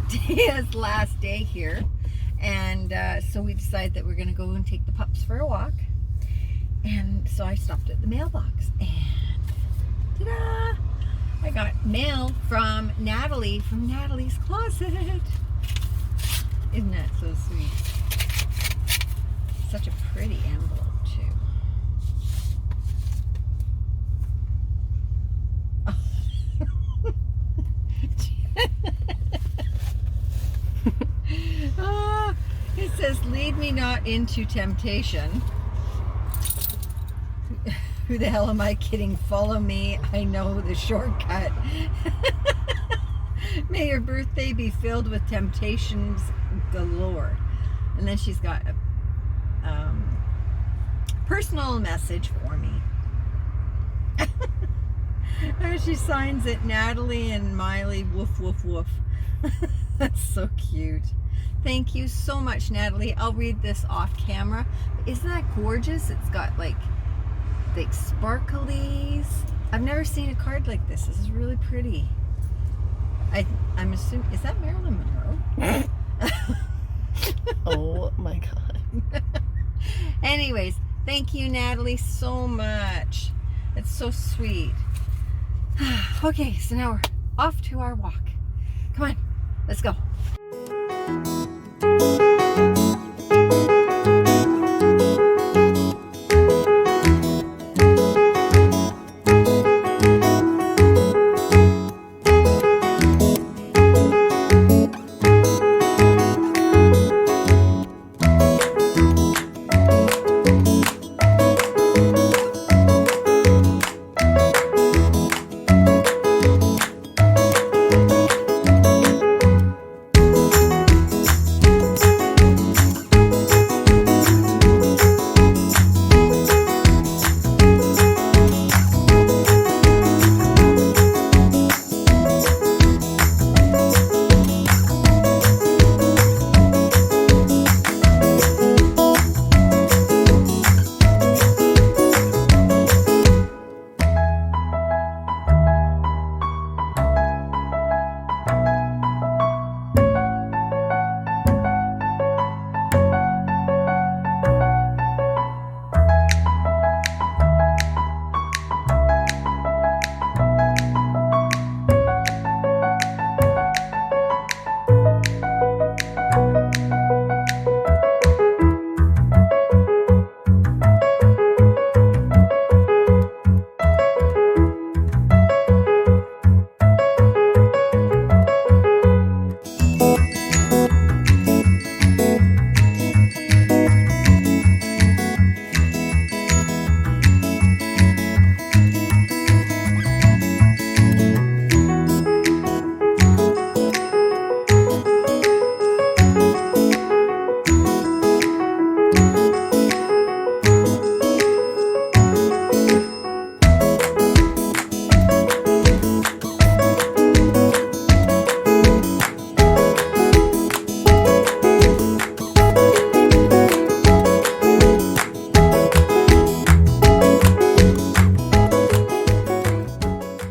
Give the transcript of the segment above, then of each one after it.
Tia's last day here, and so we decided that we're going to go and take the pups for a walk. And so I stopped at the mailbox, and ta-da! I got mail from Natalie, from Natalie's Closet. Isn't that so sweet? Such a pretty envelope too. Oh, it says, "Lead me not into temptation." Who the hell am I kidding? Follow me. I know the shortcut. May your birthday be filled with temptations galore. And then she's got a personal message for me. She signs it Natalie and Miley, woof, woof, woof. That's so cute. Thank you so much, Natalie. I'll read this off camera. Isn't that gorgeous? It's got like sparklies. I've never seen a card like this. This is really pretty. I'm assuming, is that Marilyn Monroe? Oh my god. Anyways, thank you, Natalie, so much. It's so sweet. Okay, so now we're off to our walk. Come on, let's go.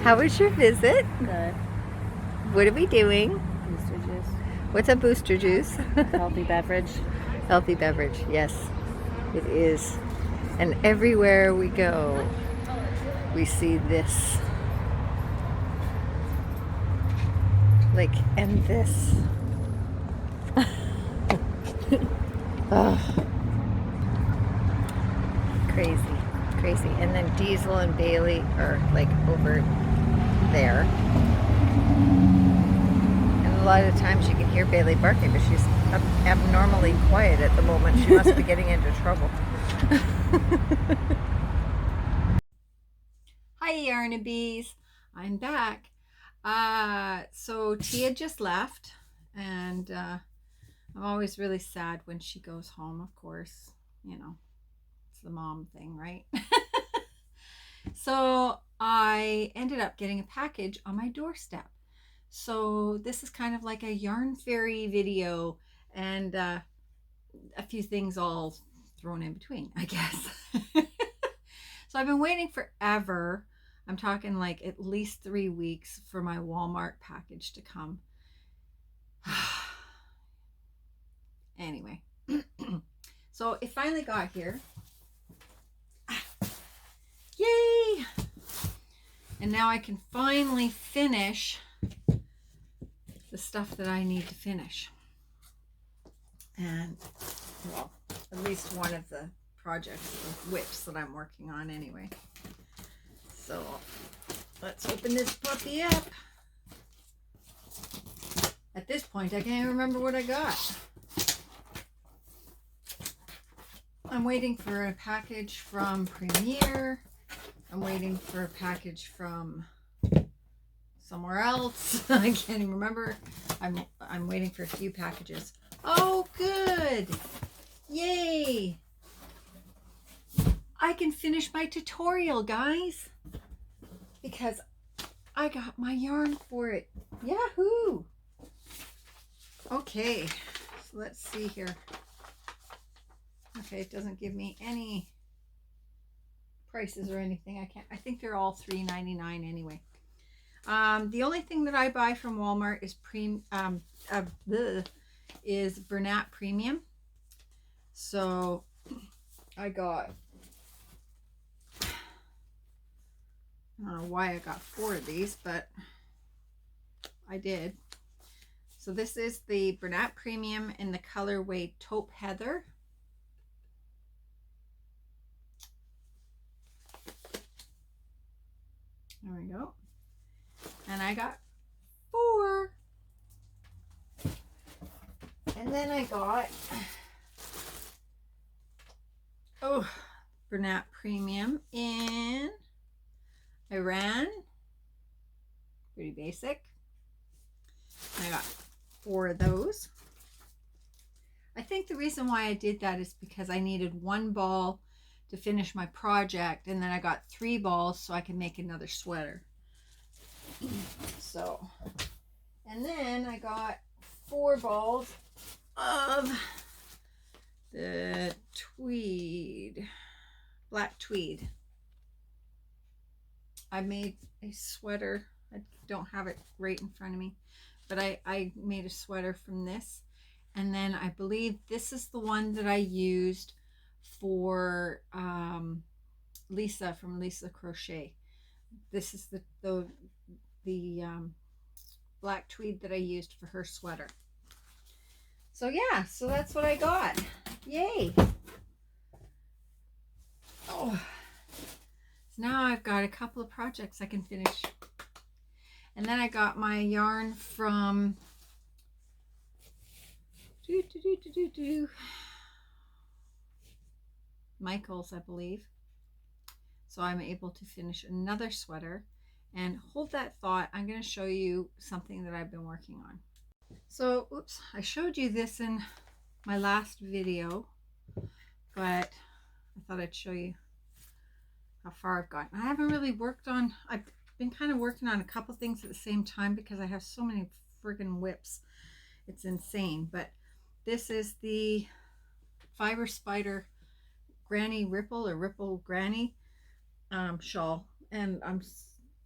How was your visit? Good. What are we doing? Booster juice. What's a booster juice? Healthy beverage. Healthy beverage, yes, it is. And everywhere we go, we see this. Like, and this. Oh. Crazy, crazy. And then Diesel and Bailey are like over there. And a lot of the times you can hear Bailey barking, but she's abnormally quiet at the moment. She must be getting into trouble. Hi, Yarnabees. I'm back. So Tia just left, and I'm always really sad when she goes home, of course. You know, it's the mom thing, right? So I ended up getting a package on my doorstep. So this is kind of like a yarn fairy video, and a few things all thrown in between, I guess. So I've been waiting forever I'm talking like at least 3 weeks for my Walmart package to come. Anyway, so it finally got here. Yay! And now I can finally finish the stuff that I need to finish. And, well, at least one of the projects, the whips that I'm working on anyway. So let's open this puppy up. At this point, I can't even remember what I got. I'm waiting for a package from Premier. I'm waiting for a package from somewhere else. I can't even remember. I'm waiting for a few packages. Oh, good. Yay. I can finish my tutorial, guys, because I got my yarn for it. Yahoo! Okay, so let's see here. Okay, it doesn't give me any prices or anything. I think they're all $3.99 anyway. The only thing that I buy from Walmart is Bernat Premium. So I got, I don't know why I got 4 of these, but I did. So this is the Bernat Premium in the colorway Taupe Heather. There we go. And I got 4. And then I got, Bernat Premium in Iran. Pretty basic. I got 4 of those. I think the reason why I did that is because I needed 1 ball to finish my project, and then I got 3 balls so I can make another sweater. So, and then I got 4 balls of the tweed, black tweed. I made a sweater. I don't have it right in front of me, but I made a sweater from this. And then I believe this is the one that I used for Lisa from Lisa Crochet. This is the black tweed that I used for her sweater. So yeah, so that's what I got. Yay! Oh, so now I've got a couple of projects I can finish. And then I got my yarn from Michael's, I believe. So I'm able to finish another sweater. And hold that thought, I'm going to show you something that I've been working on. So, oops, I showed you this in my last video, but I thought I'd show you how far I've gotten. I haven't really worked on, I've been kind of working on a couple things at the same time because I have so many friggin' whips. It's insane. But this is the Fiber Spider Granny Ripple, or Ripple Granny shawl, and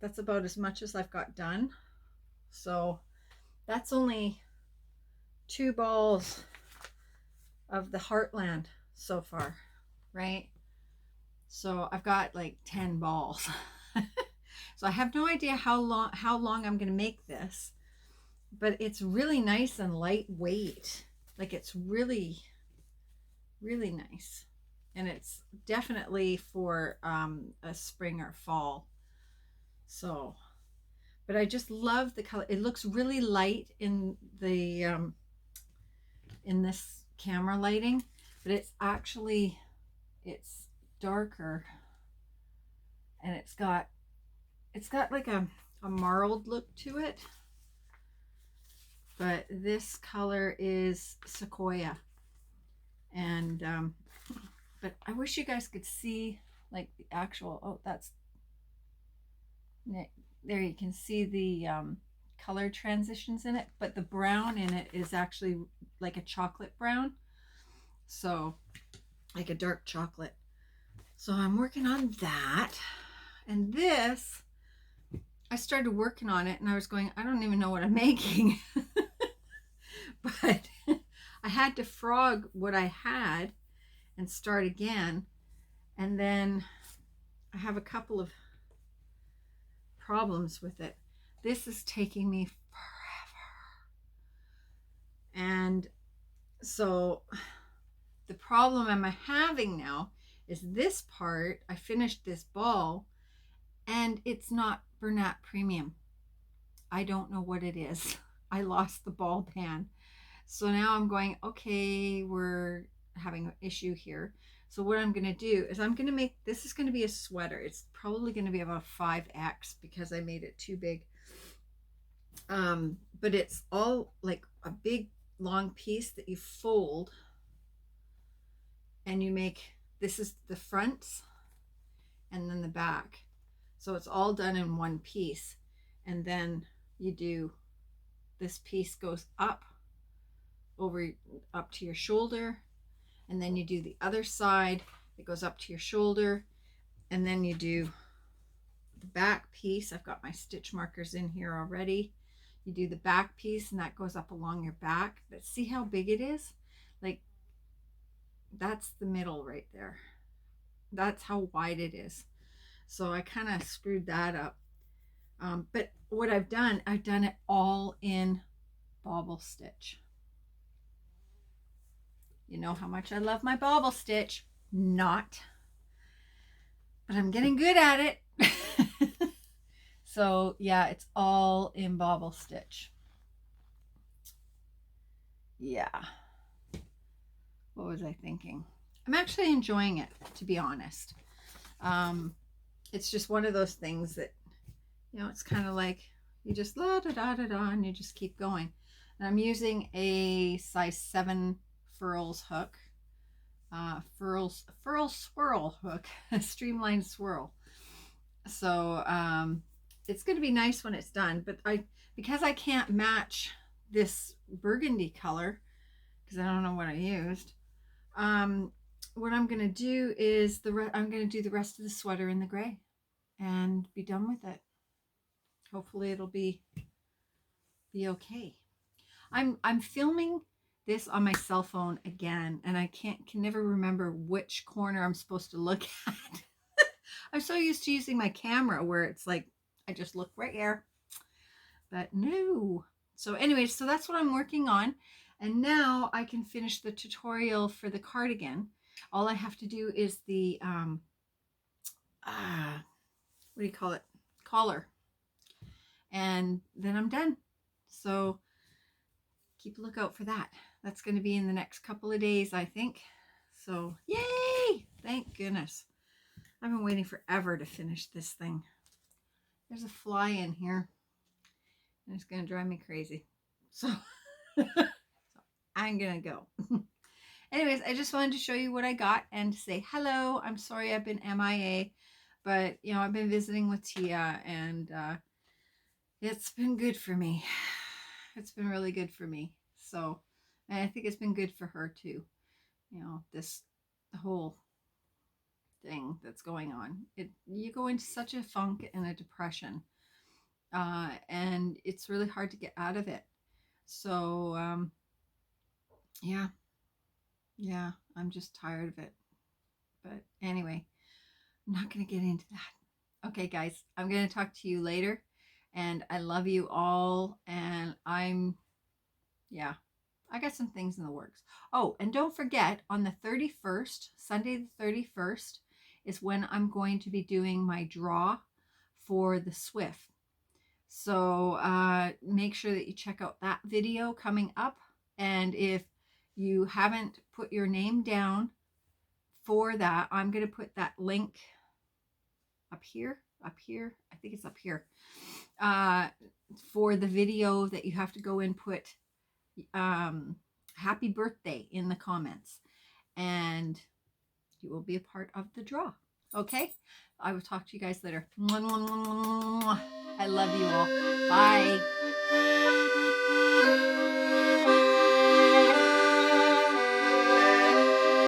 that's about as much as I've got done. So that's only 2 balls of the Heartland so far, right? So I've got like 10 balls. So I have no idea how long I'm going to make this, but it's really nice and lightweight. Like, it's really, really nice. And it's definitely for a spring or fall. So, but I just love the color. It looks really light in the in this camera lighting, but it's actually, it's darker, and it's got like a marled look to it. But this color is Sequoia, and but I wish you guys could see like the actual, oh, that's, there you can see the color transitions in it, but the brown in it is actually like a chocolate brown, so like a dark chocolate. So I'm working on that. And this I started working on it and I was going, I don't even know what I'm making. But I had to frog what I had and start again. And then I have a couple of problems with it. This is taking me forever. And so the problem I'm having now is this part. I finished this ball and it's not Bernat Premium. I don't know what it is. I lost the ball pan. So now I'm going, okay, we're having an issue here. So what I'm going to do is I'm going to make, this is going to be a sweater. It's probably going to be about 5X because I made it too big. But it's all like a big long piece that you fold and you make, this is the fronts and then the back. So it's all done in one piece. And then you do, this piece goes up over up to your shoulder, and then you do the other side, it goes up to your shoulder, and then you do the back piece. I've got my stitch markers in here already. You do the back piece and that goes up along your back. But see how big it is? Like, that's the middle right there. That's how wide it is. So I kind of screwed that up. But what I've done it all in bobble stitch. You know how much I love my bobble stitch. Not. But I'm getting good at it. So yeah, it's all in bobble stitch. Yeah. What was I thinking? I'm actually enjoying it, to be honest. It's just one of those things that, you know, it's kind of like you just la da da da da and you just keep going. And I'm using a size 7 furls hook, furl swirl hook, a streamlined swirl. So it's going to be nice when it's done, but because I can't match this burgundy color because I don't know what I used, what I'm going to do is I'm going to do the rest of the sweater in the gray and be done with it. Hopefully it'll be okay. I'm filming this on my cell phone again, and I can never remember which corner I'm supposed to look at. I'm so used to using my camera where it's like I just look right here, but no. So anyways, so that's what I'm working on, and now I can finish the tutorial for the cardigan. All I have to do is the what do you call it, collar, and then I'm done. So keep a lookout for that. That's going to be in the next couple of days, I think. So yay, thank goodness. I've been waiting forever to finish this thing. There's a fly in here and it's going to drive me crazy. So, I'm going to go. Anyways, I just wanted to show you what I got and say hello. I'm sorry I've been MIA, but you know, I've been visiting with Tia, and it's been good for me. It's been really good for me. So, and I think it's been good for her too. You know, this whole thing that's going on. You go into such a funk and a depression, and it's really hard to get out of it. So, yeah, I'm just tired of it. But anyway, I'm not going to get into that. Okay, guys, I'm going to talk to you later, and I love you all, and I got some things in the works. Oh, and don't forget, on the 31st, Sunday the 31st, is when I'm going to be doing my draw for the Swift. So make sure that you check out that video coming up. And if you haven't put your name down for that, I'm going to put that link up here. I think it's up here, for the video that you have to go and put happy birthday in the comments, and you will be a part of the draw. Okay, I will talk to you guys later. I love you all. Bye.